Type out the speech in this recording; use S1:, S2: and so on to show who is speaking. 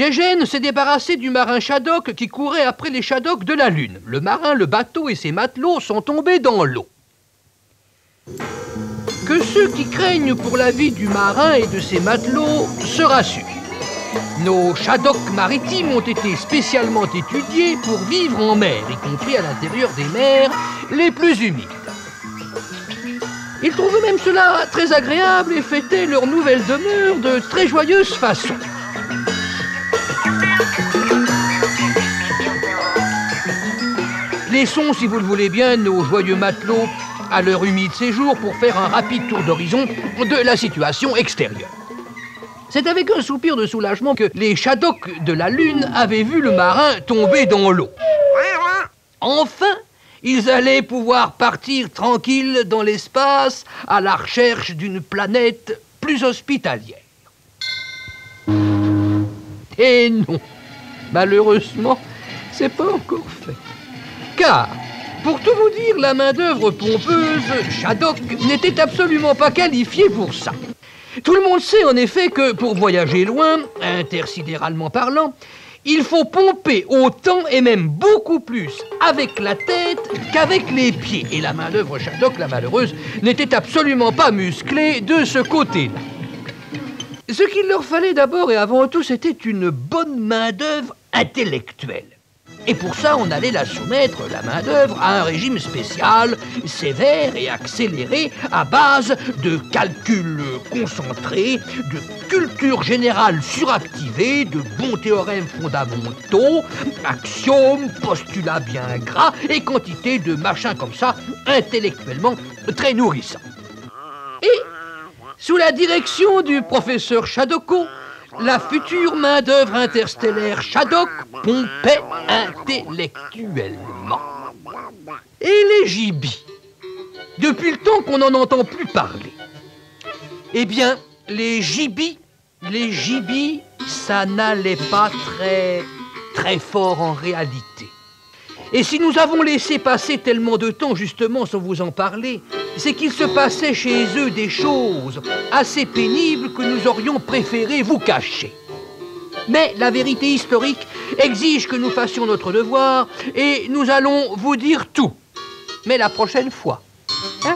S1: Gégène s'est débarrassé du marin Shadok qui courait après les Shadoks de la Lune. Le marin, le bateau et ses matelots sont tombés dans l'eau. Que ceux qui craignent pour la vie du marin et de ses matelots se rassurent. Nos Shadoks maritimes ont été spécialement étudiés pour vivre en mer, y compris à l'intérieur des mers les plus humides. Ils trouvaient même cela très agréable et fêtaient leur nouvelle demeure de très joyeuse façon. Laissons, si vous le voulez bien, nos joyeux matelots à leur humide séjour pour faire un rapide tour d'horizon de la situation extérieure. C'est avec un soupir de soulagement que les Shadoks de la Lune avaient vu le marin tomber dans l'eau. Enfin, ils allaient pouvoir partir tranquilles dans l'espace à la recherche d'une planète plus hospitalière. Et non, malheureusement, c'est pas encore fait. Car, pour tout vous dire, la main-d'œuvre pompeuse Shadok n'était absolument pas qualifiée pour ça. Tout le monde sait en effet que pour voyager loin, intersidéralement parlant, il faut pomper autant et même beaucoup plus avec la tête qu'avec les pieds. Et la main-d'œuvre Shadok, la malheureuse, n'était absolument pas musclée de ce côté-là. Ce qu'il leur fallait d'abord et avant tout, c'était une bonne main-d'œuvre intellectuelle. Et pour ça, on allait la soumettre, la main-d'œuvre, à un régime spécial, sévère et accéléré, à base de calculs concentrés, de culture générale suractivée, de bons théorèmes fondamentaux, axiomes, postulats bien gras et quantité de machins comme ça, intellectuellement très nourrissants. Et, sous la direction du professeur Shadoko, la future main-d'œuvre interstellaire Shadok pompait intellectuellement. Et les gibis, depuis le temps qu'on n'en entend plus parler. Eh bien, les gibis, ça n'allait pas très fort en réalité. Et si nous avons laissé passer tellement de temps justement sans vous en parler, c'est qu'il se passait chez eux des choses assez pénibles que nous aurions préféré vous cacher. Mais la vérité historique exige que nous fassions notre devoir et nous allons vous dire tout. Mais la prochaine fois. Hein ?